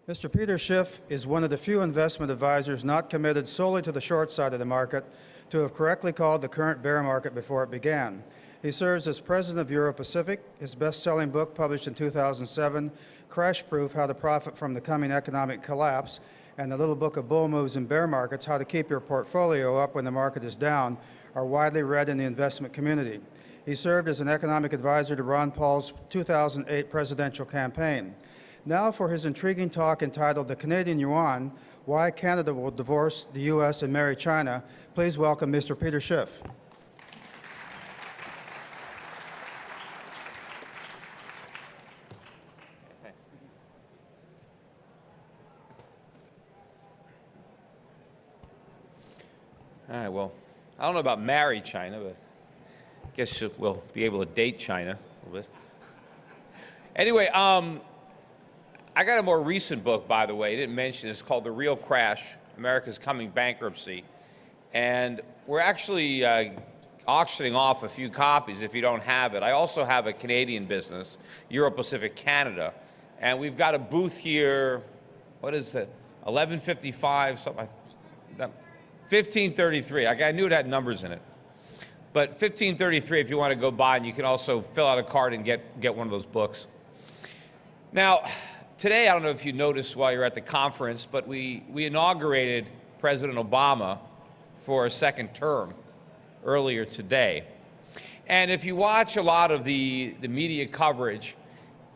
Mr. Peter Schiff is one of the few investment advisors not committed solely to the short side of the market to have correctly called the current bear market before it began. He serves as president of Euro-Pacific. His best-selling book, published in 2007, Crash Proof: How to Profit from the Coming Economic Collapse, and the Little Book of Bull Moves in Bear Markets: How to Keep Your Portfolio Up When the Market is Down, are widely read in the investment community. He served as an economic advisor to Ron Paul's 2008 presidential campaign. Now for his intriguing talk entitled The Canadian Yuan: Why Canada Will Divorce the U.S. and Marry China, please welcome Mr. Peter Schiff. All right, well, I don't know about marry China, but I guess we'll be able to date China a little bit. Anyway, I got a more recent book, by the way. I didn't mention it. It's called The Real Crash: America's Coming Bankruptcy. And we're actually auctioning off a few copies if you don't have it. I also have a Canadian business, Euro-Pacific Canada. And we've got a booth here, what is it, 1155, something, 1533. I knew it had numbers in it. But 1533 if you want to go by, and you can also fill out a card and get one of those books. Now, today, I don't know if you noticed while you're at the conference, but we inaugurated President Obama for a second term earlier today. And if you watch a lot of the media coverage,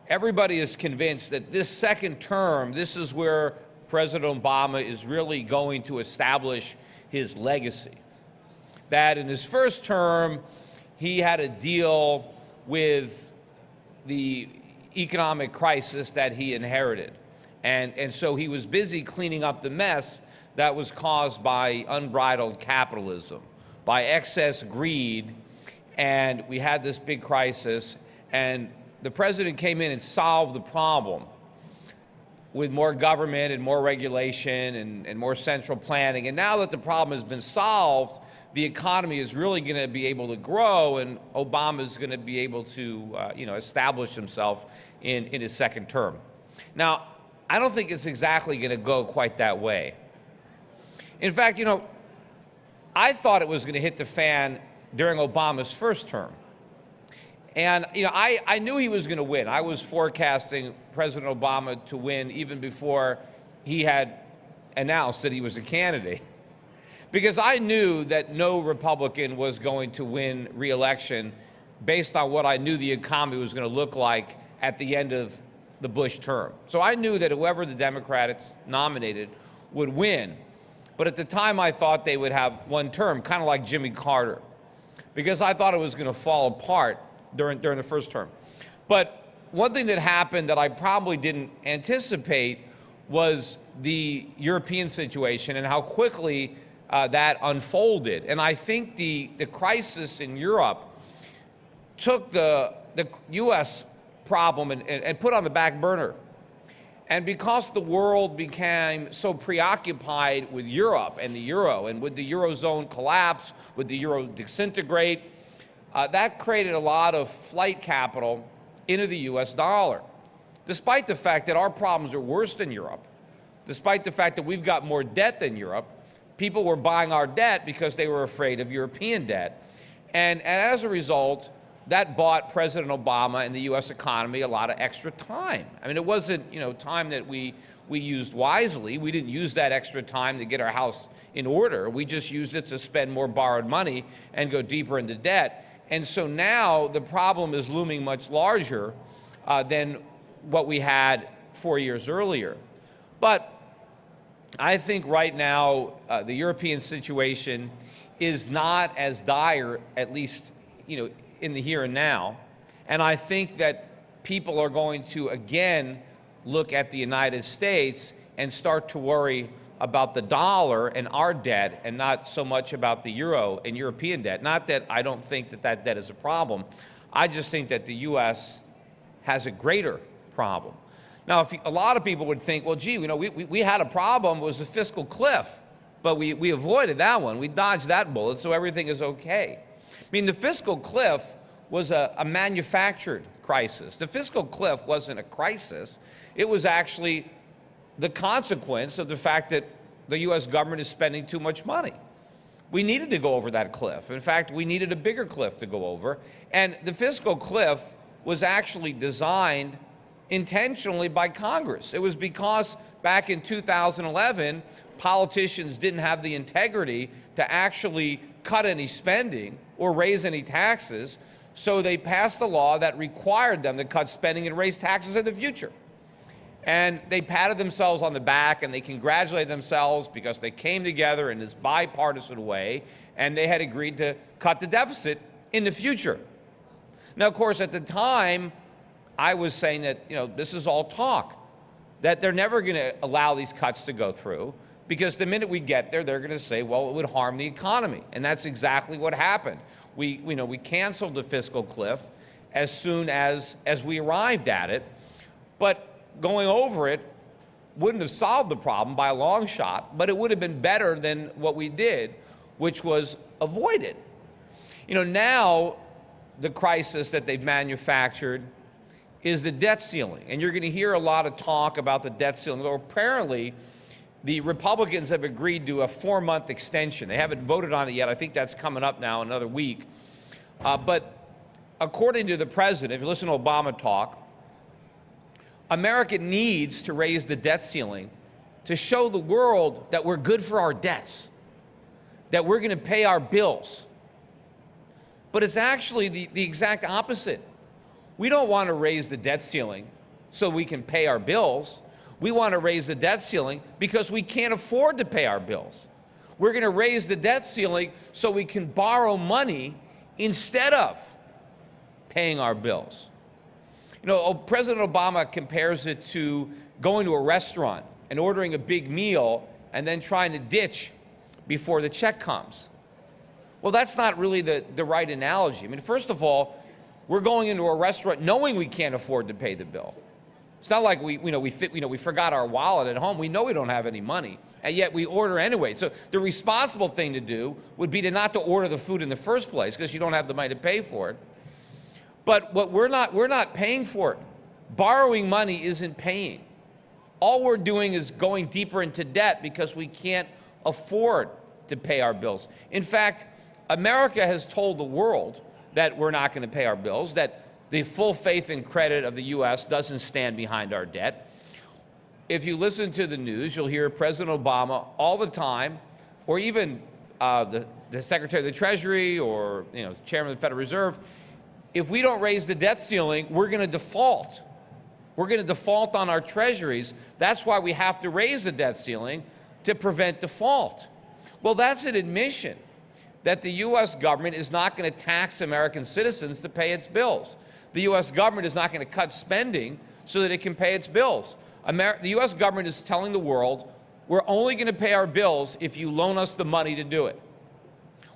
everybody is convinced that this second term, this is where President Obama is really going to establish his legacy. That in his first term, he had to deal with the economic crisis that he inherited. And so he was busy cleaning up the mess that was caused by unbridled capitalism, by excess greed, and we had this big crisis, and the president came in and solved the problem with more government and more regulation and more central planning. And now that the problem has been solved, the economy is really going to be able to grow, and Obama is going to be able to establish himself in his second term. Now, I don't think it's exactly going to go quite that way. In fact, I thought it was going to hit the fan during Obama's first term. And I knew he was going to win. I was forecasting President Obama to win even before he had announced that he was a candidate. Because I knew that no Republican was going to win re-election based on what I knew the economy was going to look like at the end of the Bush term. So I knew that whoever the Democrats nominated would win. But at the time, I thought they would have one term, kind of like Jimmy Carter, because I thought it was going to fall apart during the first term. But one thing that happened that I probably didn't anticipate was the European situation and how quickly that unfolded. And I think the crisis in Europe took the U.S. problem and put on the back burner. And because the world became so preoccupied with Europe and the euro, and with the Eurozone collapse, with the euro disintegrate, that created a lot of flight capital into the U.S. dollar. Despite the fact that our problems are worse than Europe, despite the fact that we've got more debt than Europe, people were buying our debt because they were afraid of European debt. And as a result, that bought President Obama and the U.S. economy a lot of extra time. I mean, it wasn't, time that we used wisely. We didn't use that extra time to get our house in order. We just used it to spend more borrowed money and go deeper into debt. And so now the problem is looming much larger than what we had 4 years earlier. But I think right now the European situation is not as dire, at least, in the here and now. And I think that people are going to again look at the United States and start to worry about the dollar and our debt, and not so much about the euro and European debt. Not that I don't think that debt is a problem. I just think that the U.S. has a greater problem. Now, a lot of people would think, well, gee, we had a problem. It was the fiscal cliff, but we avoided that one. We dodged that bullet, so everything is okay. I mean, the fiscal cliff was a manufactured crisis. The fiscal cliff wasn't a crisis. It was actually the consequence of the fact that the U.S. government is spending too much money. We needed to go over that cliff. In fact, we needed a bigger cliff to go over. And the fiscal cliff was actually designed intentionally by Congress. It was because back in 2011, politicians didn't have the integrity to actually cut any spending or raise any taxes, so they passed a law that required them to cut spending and raise taxes in the future. And they patted themselves on the back and they congratulated themselves because they came together in this bipartisan way and they had agreed to cut the deficit in the future. Now, of course, at the time, I was saying that, this is all talk, that they're never going to allow these cuts to go through because the minute we get there, they're going to say, well, it would harm the economy. And that's exactly what happened. We canceled the fiscal cliff as soon as we arrived at it. But going over it wouldn't have solved the problem by a long shot, but it would have been better than what we did, which was avoid it. Now the crisis that they've manufactured is the debt ceiling. And you're going to hear a lot of talk about the debt ceiling. Well, apparently, the Republicans have agreed to a 4-month extension. They haven't voted on it yet. I think that's coming up now in another week. But according to the president, if you listen to Obama talk, America needs to raise the debt ceiling to show the world that we're good for our debts, that we're going to pay our bills. But it's actually the exact opposite. We don't want to raise the debt ceiling so we can pay our bills. We want to raise the debt ceiling because we can't afford to pay our bills. We're going to raise the debt ceiling so we can borrow money instead of paying our bills. President Obama compares it to going to a restaurant and ordering a big meal and then trying to ditch before the check comes. Well, that's not really the right analogy. I mean, first of all, we're going into a restaurant knowing we can't afford to pay the bill. It's not like we forgot our wallet at home. We know we don't have any money, and yet we order anyway. So the responsible thing to do would be not to order the food in the first place because you don't have the money to pay for it. But we're not paying for it. Borrowing money isn't paying. All we're doing is going deeper into debt because we can't afford to pay our bills. In fact, America has told the world that we're not going to pay our bills, that the full faith and credit of the U.S. doesn't stand behind our debt. If you listen to the news, you'll hear President Obama all the time, or even the Secretary of the Treasury or Chairman of the Federal Reserve, if we don't raise the debt ceiling, we're going to default. We're going to default on our treasuries. That's why we have to raise the debt ceiling to prevent default. Well, that's an admission that the U.S. government is not going to tax American citizens to pay its bills. The U.S. government is not going to cut spending so that it can pay its bills. The U.S. government is telling the world, we're only going to pay our bills if you loan us the money to do it.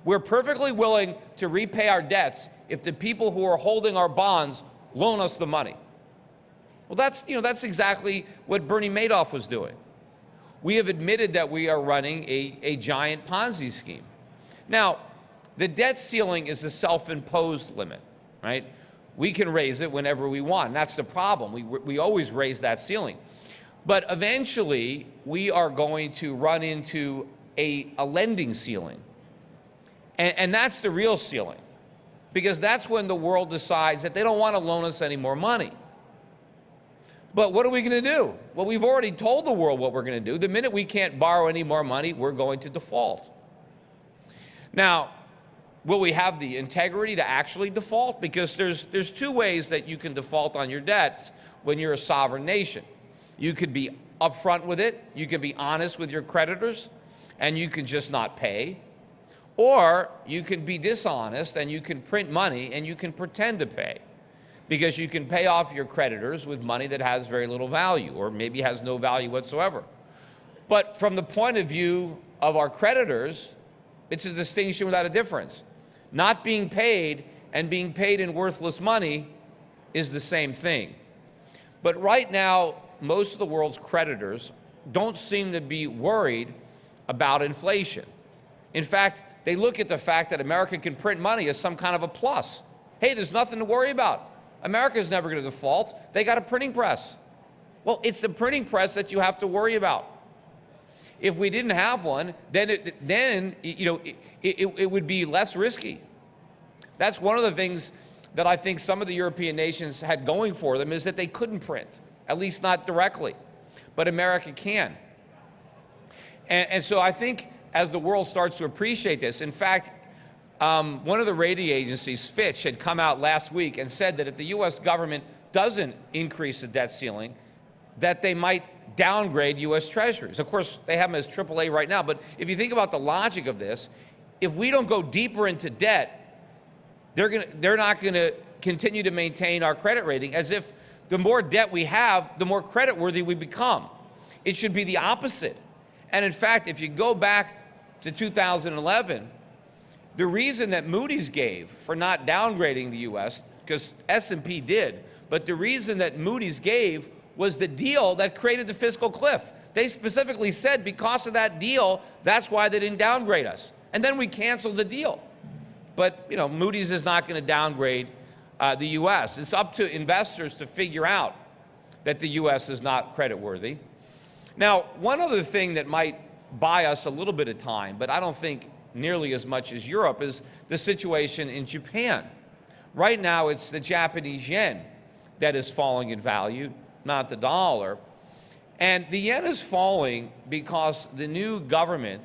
We're perfectly willing to repay our debts if the people who are holding our bonds loan us the money. Well, that's exactly what Bernie Madoff was doing. We have admitted that we are running a giant Ponzi scheme. Now, the debt ceiling is a self-imposed limit, right? We can raise it whenever we want. And that's the problem. We always raise that ceiling. But eventually, we are going to run into a lending ceiling. And that's the real ceiling, because that's when the world decides that they don't want to loan us any more money. But what are we going to do? Well, we've already told the world what we're going to do. The minute we can't borrow any more money, we're going to default. Now, will we have the integrity to actually default? Because there's two ways that you can default on your debts when you're a sovereign nation. You could be upfront with it, you can be honest with your creditors, and you can just not pay. Or you can be dishonest and you can print money and you can pretend to pay, because you can pay off your creditors with money that has very little value or maybe has no value whatsoever. But from the point of view of our creditors, it's a distinction without a difference. Not being paid and being paid in worthless money is the same thing. But right now, most of the world's creditors don't seem to be worried about inflation. In fact, they look at the fact that America can print money as some kind of a plus. Hey, there's nothing to worry about. America's never going to default. They got a printing press. Well, it's the printing press that you have to worry about. If we didn't have one, then it would be less risky. That's one of the things that I think some of the European nations had going for them, is that they couldn't print, at least not directly, but America can. And so I think as the world starts to appreciate this, in fact, one of the rating agencies, Fitch, had come out last week and said that if the U.S. government doesn't increase the debt ceiling, that they might downgrade U.S. Treasuries. Of course, they have them as AAA right now, but if you think about the logic of this, if we don't go deeper into debt, they're not going to continue to maintain our credit rating, as if the more debt we have, the more creditworthy we become. It should be the opposite. And in fact, if you go back to 2011, the reason that Moody's gave for not downgrading the U.S., because S&P did, but the reason that Moody's gave was the deal that created the fiscal cliff. They specifically said because of that deal, that's why they didn't downgrade us. And then we canceled the deal. But Moody's is not going to downgrade the U.S. It's up to investors to figure out that the U.S. is not creditworthy. Now, one other thing that might buy us a little bit of time, but I don't think nearly as much as Europe, is the situation in Japan. Right now, it's the Japanese yen that is falling in value, not the dollar. And the yen is falling because the new government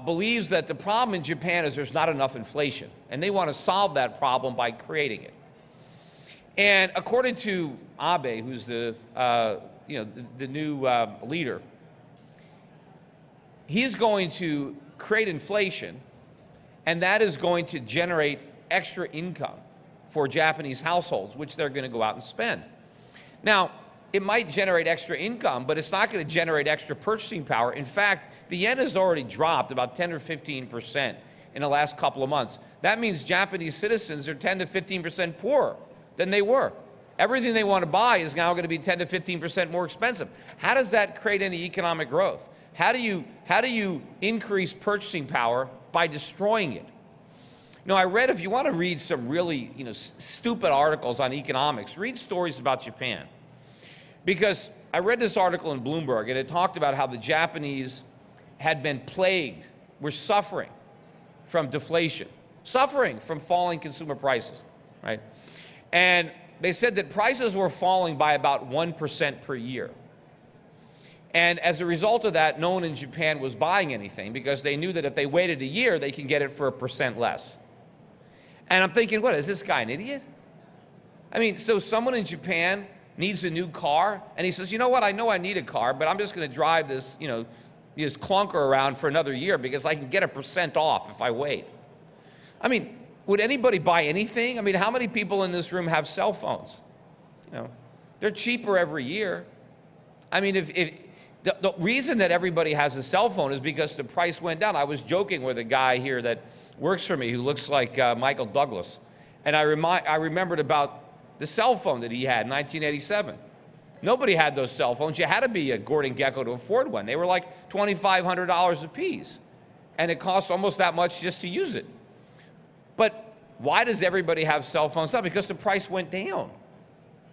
believes that the problem in Japan is there's not enough inflation, and they want to solve that problem by creating it. And according to Abe, who's the new leader, he's going to create inflation, and that is going to generate extra income for Japanese households, which they're going to go out and spend. Now, it might generate extra income, but it's not going to generate extra purchasing power. In fact, the yen has already dropped about 10 or 15% in the last couple of months. That means Japanese citizens are 10 to 15% poorer than they were. Everything they want to buy is now going to be 10 to 15% more expensive. How does that create any economic growth? How do you increase purchasing power by destroying it? I read, if you want to read some really stupid articles on economics, read stories about Japan. Because I read this article in Bloomberg, and it talked about how the Japanese had been plagued, were suffering from deflation, suffering from falling consumer prices, right? And they said that prices were falling by about 1% per year. And as a result of that, no one in Japan was buying anything, because they knew that if they waited a year, they can get it for 1% less. And I'm thinking, what, is this guy an idiot? I mean, so someone in Japan needs a new car, and he says, you know what, I know I need a car, but I'm just going to drive this, this clunker around for another year because I can get 1% off if I wait. I mean, would anybody buy anything? I mean, how many people in this room have cell phones? They're cheaper every year. I mean, if the reason that everybody has a cell phone is because the price went down. I was joking with a guy here that works for me who looks like Michael Douglas, and I remembered about the cell phone that he had in 1987. Nobody had those cell phones. You had to be a Gordon Gekko to afford one. They were like $2,500 a piece, and it cost almost that much just to use it. But why does everybody have cell phones now? Because the price went down.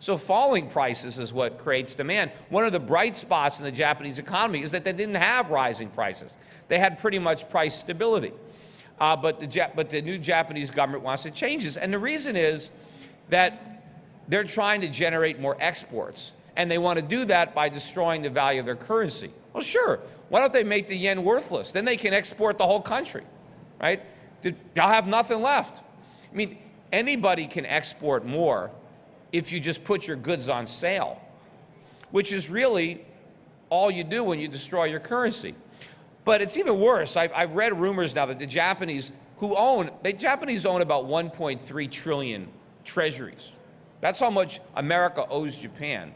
So falling prices is what creates demand. One of the bright spots in the Japanese economy is that they didn't have rising prices. They had pretty much price stability. But the new Japanese government wants to change this. And the reason is that they're trying to generate more exports. And they want to do that by destroying the value of their currency. Well, sure. Why don't they make the yen worthless? Then they can export the whole country, right? Y'all have nothing left. I mean, anybody can export more if you just put your goods on sale, which is really all you do when you destroy your currency. But it's even worse. I've read rumors now that the Japanese own about 1.3 trillion treasuries. That's how much America owes Japan.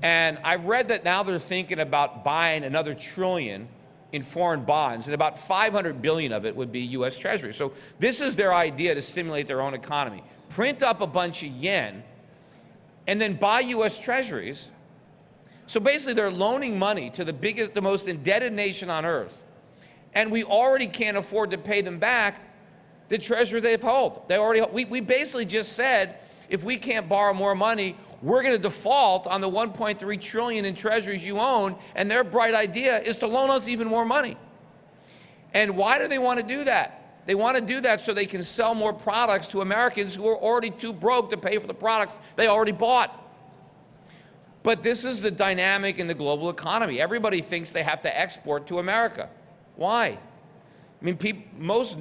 And I've read that now they're thinking about buying another trillion in foreign bonds, and about 500 billion of it would be U.S. Treasury. So this is their idea to stimulate their own economy. Print up a bunch of yen and then buy U.S. Treasuries. So basically they're loaning money to the most indebted nation on earth, and we already can't afford to pay them back the treasury they hold. We basically just said, if we can't borrow more money, we're going to default on the 1.3 trillion in treasuries you own, and their bright idea is to loan us even more money. And why do they want to do that? They want to do that so they can sell more products to Americans who are already too broke to pay for the products they already bought. But this is the dynamic in the global economy. Everybody thinks they have to export to America. Why? I mean, most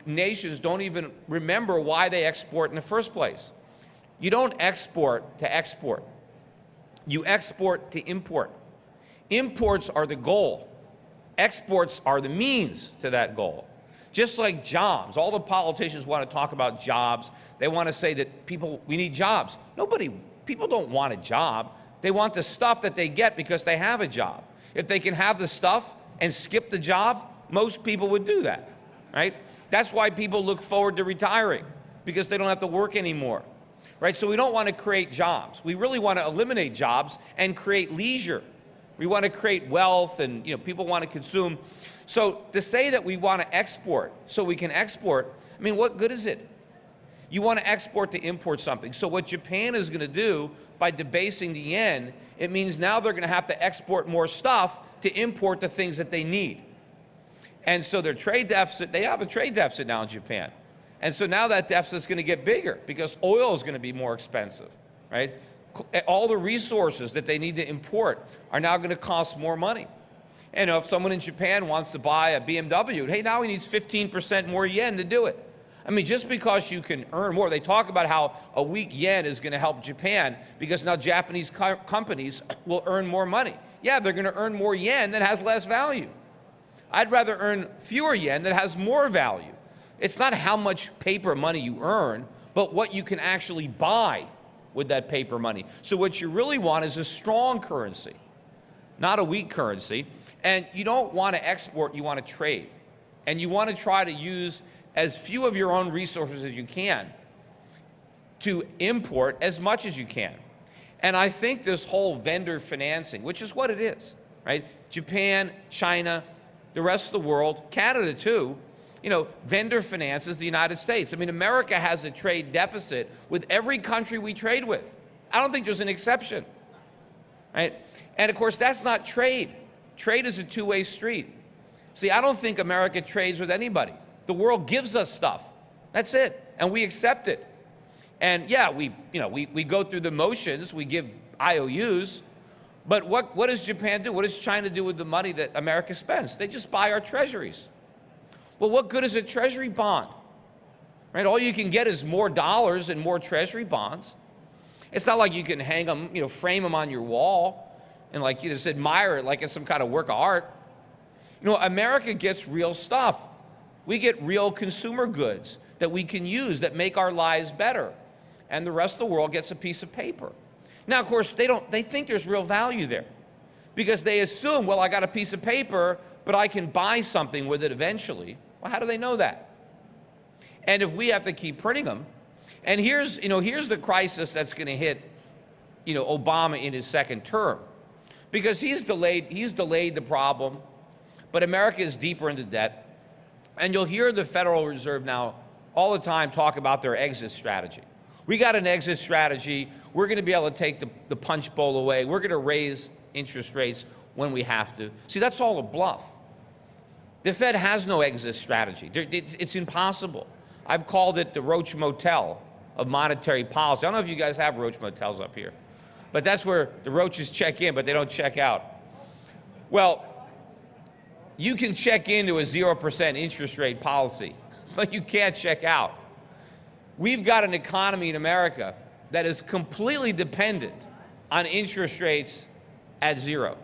nations don't even remember why they export in the first place. You don't export to export. You export to import. Imports are the goal. Exports are the means to that goal. Just like jobs. All the politicians want to talk about jobs. They want to say that we need jobs. People don't want a job. They want the stuff that they get because they have a job. If they can have the stuff and skip the job, most people would do that, right? That's why people look forward to retiring, because they don't have to work anymore, right? So we don't want to create jobs. We really want to eliminate jobs and create leisure. We want to create wealth, and people want to consume. So to say that we want to export so we can export, I mean, what good is it? You want to export to import something. So what Japan is going to do by debasing the yen, it means now they're going to have to export more stuff to import the things that they need. And so their trade deficit, they have a trade deficit now in Japan. And so now that deficit is going to get bigger because oil is going to be more expensive, right? All the resources that they need to import are now going to cost more money. And if someone in Japan wants to buy a BMW, hey, now he needs 15% more yen to do it. I mean, just because you can earn more, they talk about how a weak yen is going to help Japan because now Japanese companies will earn more money. Yeah, they're going to earn more yen that has less value. I'd rather earn fewer yen that has more value. It's not how much paper money you earn, but what you can actually buy with that paper money. So what you really want is a strong currency, not a weak currency. And you don't want to export, you want to trade. And you want to try to use as few of your own resources as you can to import as much as you can. And I think this whole vendor financing, which is what it is, right? Japan, China, the rest of the world, Canada too, vendor finances the United States. I mean, America has a trade deficit with every country we trade with. I don't think there's an exception, right? And of course, that's not trade. Trade is a two-way street. See, I don't think America trades with anybody. The world gives us stuff. That's it. And we accept it. And yeah, we go through the motions, we give IOUs, but what does Japan do? What does China do with the money that America spends? They just buy our treasuries. Well, what good is a treasury bond? Right? All you can get is more dollars and more treasury bonds. It's not like you can hang them, frame them on your wall and just admire it like it's some kind of work of art. America gets real stuff. We get real consumer goods that we can use that make our lives better. And the rest of the world gets a piece of paper. Now, of course, they think there's real value there because they assume, well, I got a piece of paper, but I can buy something with it eventually. Well, how do they know that? And if we have to keep printing them, and here's the crisis that's going to hit, Obama in his second term, because he's delayed the problem, but America is deeper into debt. And you'll hear the Federal Reserve now all the time talk about their exit strategy. We got an exit strategy. We're going to be able to take the punch bowl away. We're going to raise interest rates when we have to. See, that's all a bluff. The Fed has no exit strategy. It's impossible. I've called it the Roach Motel of monetary policy. I don't know if you guys have Roach Motels up here, but that's where the roaches check in, but they don't check out. Well, you can check into a 0% interest rate policy, but you can't check out. We've got an economy in America that is completely dependent on interest rates at zero.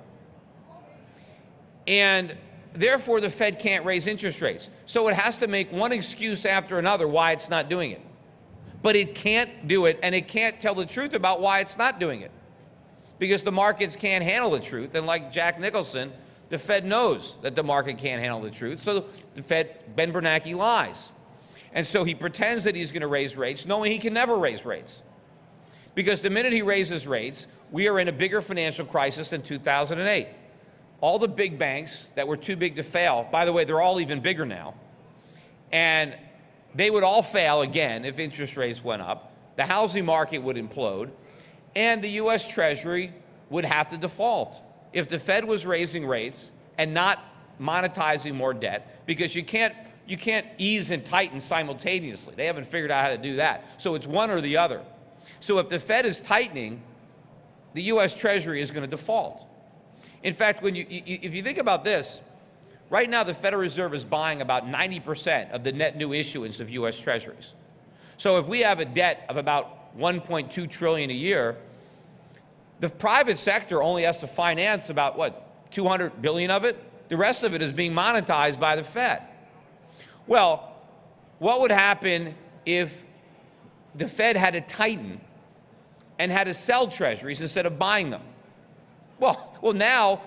And therefore, the Fed can't raise interest rates. So it has to make one excuse after another why it's not doing it. But it can't do it, and it can't tell the truth about why it's not doing it. Because the markets can't handle the truth, and like Jack Nicholson, the Fed knows that the market can't handle the truth, so the Fed, Ben Bernanke, lies. And so he pretends that he's going to raise rates, knowing he can never raise rates. Because the minute he raises rates, we are in a bigger financial crisis than 2008. All the big banks that were too big to fail, by the way, they're all even bigger now, and they would all fail again if interest rates went up. The housing market would implode, and the U.S. Treasury would have to default. If the Fed was raising rates and not monetizing more debt, because you can't ease and tighten simultaneously. They haven't figured out how to do that. So it's one or the other. So if the Fed is tightening, the U.S. Treasury is going to default. In fact, if you think about this, right now the Federal Reserve is buying about 90% of the net new issuance of U.S. Treasuries. So if we have a debt of about $1.2 trillion a year, the private sector only has to finance about, what, 200 billion of it? The rest of it is being monetized by the Fed. Well, what would happen if the Fed had to tighten and had to sell treasuries instead of buying them? Well, now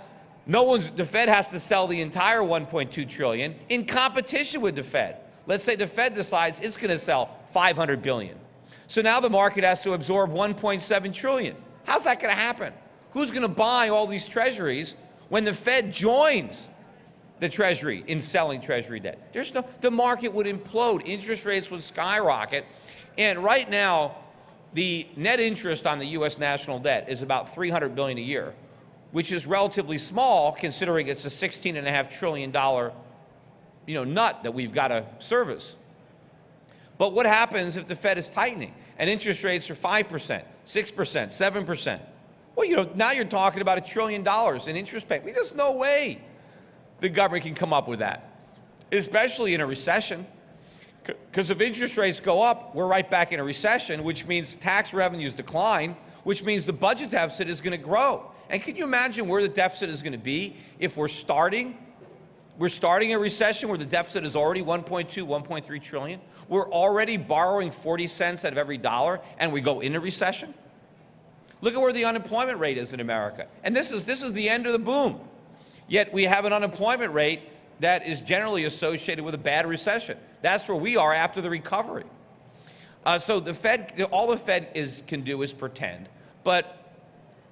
the Fed has to sell the entire 1.2 trillion in competition with the Fed. Let's say the Fed decides it's going to sell 500 billion. So now the market has to absorb 1.7 trillion. How's that going to happen? Who's going to buy all these treasuries when the Fed joins the Treasury in selling Treasury debt? The market would implode, interest rates would skyrocket, and right now, the net interest on the U.S. national debt is about $300 billion a year, which is relatively small considering it's a $16.5 trillion nut that we've got to service. But what happens if the Fed is tightening and interest rates are 5%, 6%, 7%? Well, now you're talking about $1 trillion in interest payment. There's no way the government can come up with that, especially in a recession. Because if interest rates go up, we're right back in a recession, which means tax revenues decline, which means the budget deficit is going to grow. And can you imagine where the deficit is going to be if we're starting a recession where the deficit is already 1.2, 1.3 trillion? We're already borrowing 40 cents out of every dollar, and we go into recession? Look at where the unemployment rate is in America. And this is the end of the boom. Yet we have an unemployment rate that is generally associated with a bad recession. That's where we are after the recovery. So the Fed, all the Fed can do is pretend. But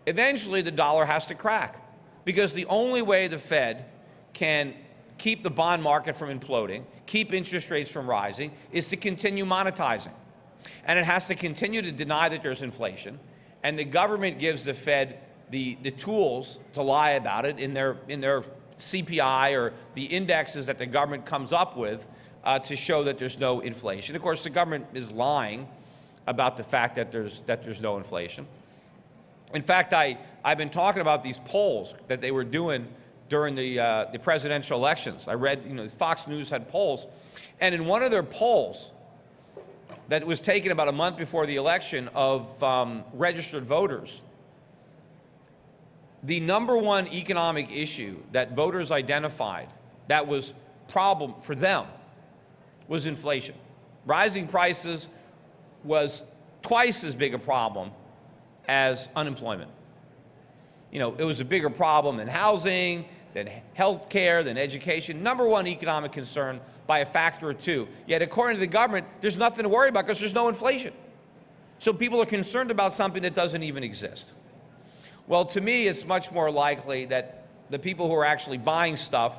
eventually the dollar has to crack, because the only way the Fed can keep the bond market from imploding, keep interest rates from rising, is to continue monetizing. And it has to continue to deny that there's inflation. And the government gives the Fed the tools to lie about it in their CPI or the indexes that the government comes up with to show that there's no inflation. Of course, the government is lying about the fact that there's no inflation. In fact, I've been talking about these polls that they were doing during the presidential elections. I read, Fox News had polls, and in one of their polls that was taken about a month before the election of registered voters, the number one economic issue that voters identified that was problem for them was inflation. Rising prices was twice as big a problem as unemployment. It was a bigger problem than housing, than health care, than education. Number one economic concern by a factor of 2. Yet according to the government, there's nothing to worry about because there's no inflation. So people are concerned about something that doesn't even exist. Well, to me, it's much more likely that the people who are actually buying stuff,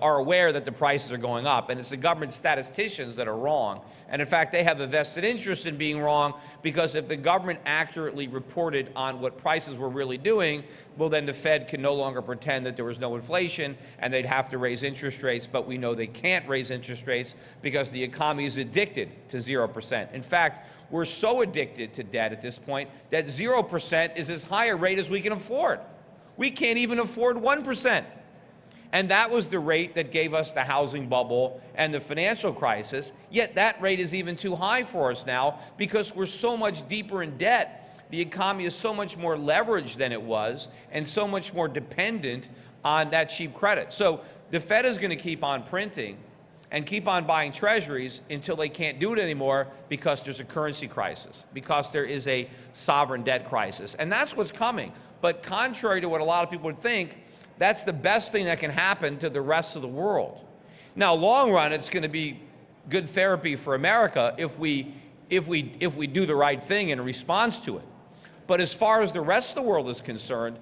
are aware that the prices are going up, and it's the government statisticians that are wrong. And in fact, they have a vested interest in being wrong, because if the government accurately reported on what prices were really doing, well, then the Fed can no longer pretend that there was no inflation, and they'd have to raise interest rates. But we know they can't raise interest rates because the economy is addicted to 0%. In fact, we're so addicted to debt at this point that 0% is as high a rate as we can afford. We can't even afford 1%. And that was the rate that gave us the housing bubble and the financial crisis. Yet that rate is even too high for us now because we're so much deeper in debt. The economy is so much more leveraged than it was and so much more dependent on that cheap credit. So the Fed is going to keep on printing and keep on buying treasuries until they can't do it anymore, because there's a currency crisis, because there is a sovereign debt crisis. And that's what's coming. But contrary to what a lot of people would think, that's the best thing that can happen to the rest of the world. Now, long run, it's going to be good therapy for America if we do the right thing in response to it. But as far as the rest of the world is concerned,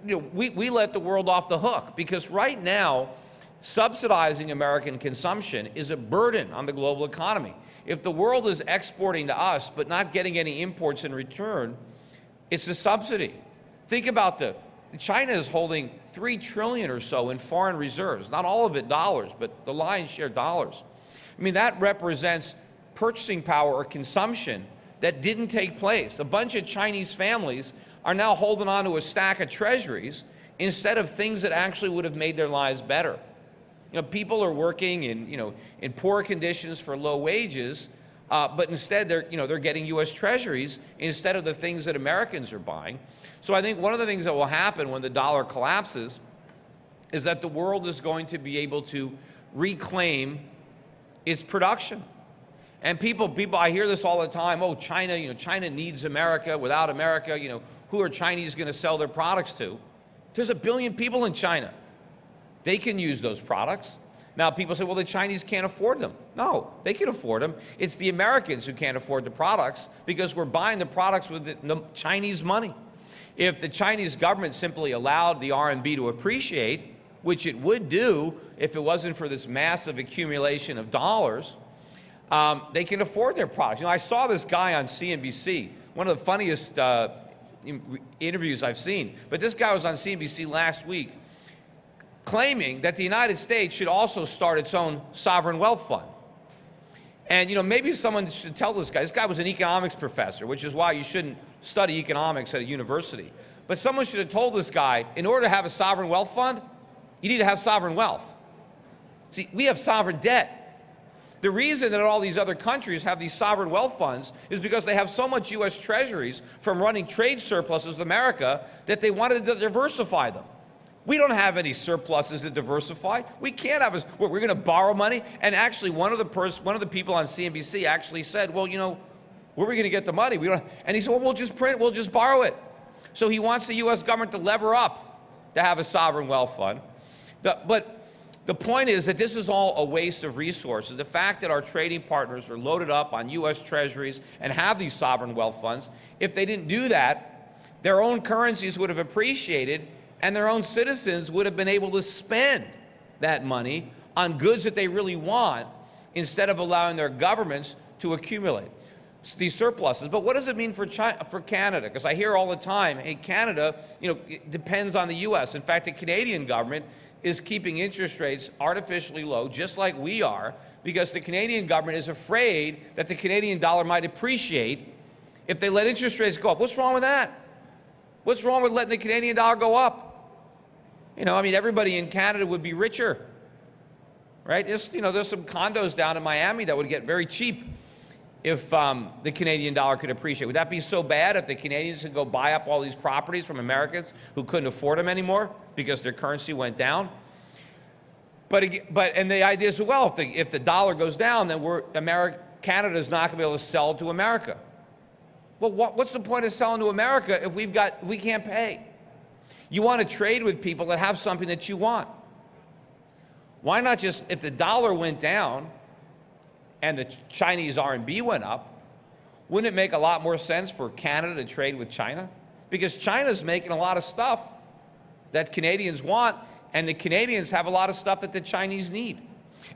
we let the world off the hook, because right now, subsidizing American consumption is a burden on the global economy. If the world is exporting to us but not getting any imports in return, it's a subsidy. Think about China is holding $3 trillion or so in foreign reserves, not all of it dollars, but the lion's share dollars. I mean, that represents purchasing power or consumption that didn't take place. A bunch of Chinese families are now holding on to a stack of treasuries instead of things that actually would have made their lives better. People are working in poor conditions for low wages, but instead they're getting U.S. treasuries instead of the things that Americans are buying. So I think one of the things that will happen when the dollar collapses is that the world is going to be able to reclaim its production. And people, I hear this all the time. Oh, China, China needs America. Without America, who are Chinese going to sell their products to? There's 1 billion people in China. They can use those products. Now, people say, well, the Chinese can't afford them. No, they can afford them. It's the Americans who can't afford the products because we're buying the products with the Chinese money. If the Chinese government simply allowed the RMB to appreciate, which it would do if it wasn't for this massive accumulation of dollars, they can afford their products. I saw this guy on CNBC, one of the funniest interviews I've seen, but this guy was on CNBC last week claiming that the United States should also start its own sovereign wealth fund. And maybe someone should tell this guy was an economics professor, which is why you shouldn't study economics at a university. But someone should have told this guy, in order to have a sovereign wealth fund, you need to have sovereign wealth. See, we have sovereign debt. The reason that all these other countries have these sovereign wealth funds is because they have so much U.S. treasuries from running trade surpluses with America that they wanted to diversify them. We don't have any surpluses to diversify. We can't have we're going to borrow money. And actually, one of the people on CNBC actually said, well, where are we going to get the money? We don't. And he said, well, we'll just borrow it. So he wants the U.S. government to lever up to have a sovereign wealth fund. But the point is that this is all a waste of resources. The fact that our trading partners are loaded up on U.S. treasuries and have these sovereign wealth funds, if they didn't do that, their own currencies would have appreciated and their own citizens would have been able to spend that money on goods that they really want instead of allowing their governments to accumulate these surpluses. But what does it mean for Canada? Because I hear all the time, hey, Canada, it depends on the U.S. In fact, the Canadian government is keeping interest rates artificially low, just like we are, because the Canadian government is afraid that the Canadian dollar might appreciate if they let interest rates go up. What's wrong with that? What's wrong with letting the Canadian dollar go up? Everybody in Canada would be richer, right? There's some condos down in Miami that would get very cheap if the Canadian dollar could appreciate. Would that be so bad if the Canadians could go buy up all these properties from Americans who couldn't afford them anymore because their currency went down? But the idea is, well, if the dollar goes down, then Canada is not going to be able to sell to America. Well, what's the point of selling to America if we can't pay? You want to trade with people that have something that you want. Why not just, if the dollar went down and the Chinese RMB went up, wouldn't it make a lot more sense for Canada to trade with China? Because China's making a lot of stuff that Canadians want, and the Canadians have a lot of stuff that the Chinese need.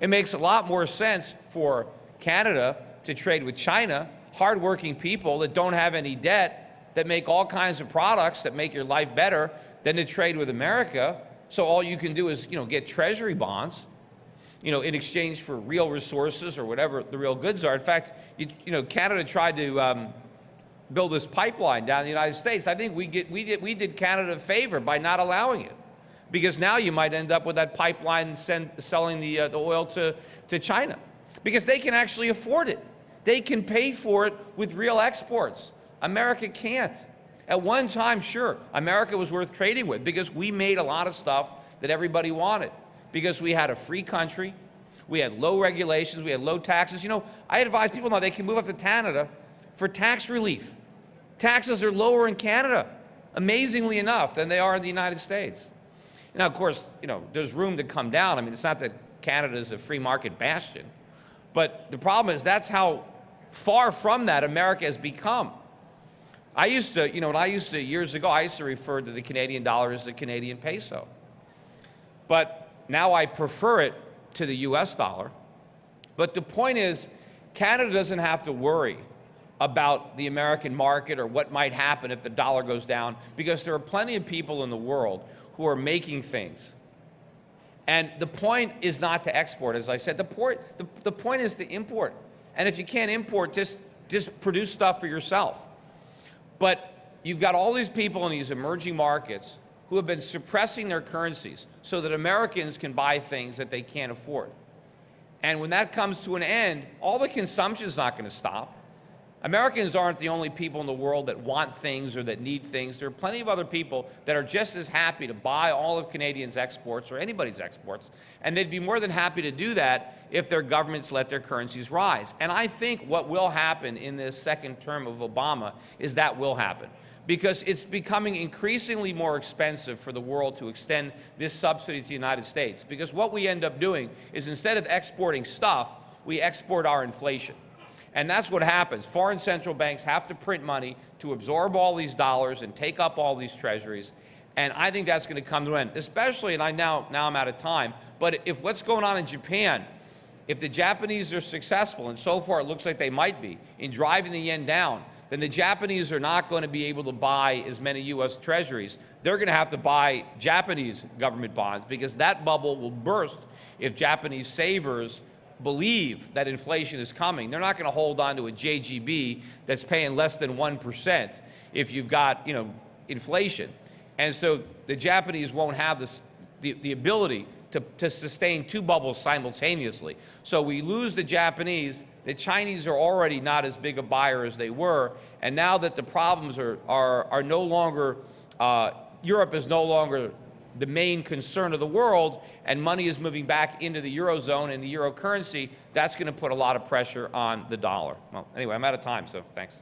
It makes a lot more sense for Canada to trade with China, hardworking people that don't have any debt, that make all kinds of products that make your life better, than to trade with America. So all you can do is, get treasury bonds, in exchange for real resources or whatever the real goods are. In fact, Canada tried to build this pipeline down in the United States. I think we did Canada a favor by not allowing it, because now you might end up with that pipeline selling the oil to China, because they can actually afford it. They can pay for it with real exports. America can't. At one time, sure, America was worth trading with because we made a lot of stuff that everybody wanted, because we had a free country, we had low regulations, we had low taxes. I advise people now they can move up to Canada for tax relief. Taxes are lower in Canada, amazingly enough, than they are in the United States. Now, of course, there's room to come down. It's not that Canada is a free market bastion, but the problem is that's how far from that America has become. I used to, years ago, I used to refer to the Canadian dollar as the Canadian peso. But now I prefer it to the US dollar. But the point is, Canada doesn't have to worry about the American market or what might happen if the dollar goes down, because there are plenty of people in the world who are making things. And the point is not to export, as I said. The point is to import. And if you can't import, just produce stuff for yourself. But you've got all these people in these emerging markets who have been suppressing their currencies so that Americans can buy things that they can't afford. And when that comes to an end, all the consumption is not going to stop. Americans aren't the only people in the world that want things or that need things. There are plenty of other people that are just as happy to buy all of Canadians' exports or anybody's exports, and they'd be more than happy to do that if their governments let their currencies rise. And I think what will happen in this second term of Obama is that will happen, because it's becoming increasingly more expensive for the world to extend this subsidy to the United States. Because what we end up doing is, instead of exporting stuff, we export our inflation. And that's what happens. Foreign central banks have to print money to absorb all these dollars and take up all these treasuries. And I think that's going to come to an end, especially, and now I'm out of time, but if what's going on in Japan, if the Japanese are successful, and so far it looks like they might be, in driving the yen down, then the Japanese are not going to be able to buy as many U.S. treasuries. They're going to have to buy Japanese government bonds, because that bubble will burst if Japanese savers believe that inflation is coming. They're not going to hold on to a JGB that's paying less than 1% if you've got, inflation. And so the Japanese won't have the ability to sustain two bubbles simultaneously. So we lose the Japanese. The Chinese are already not as big a buyer as they were. And now that the problems are no longer, Europe is no longer the main concern of the world, and money is moving back into the Eurozone and the Euro currency, that's going to put a lot of pressure on the dollar. Well, anyway, I'm out of time, so thanks.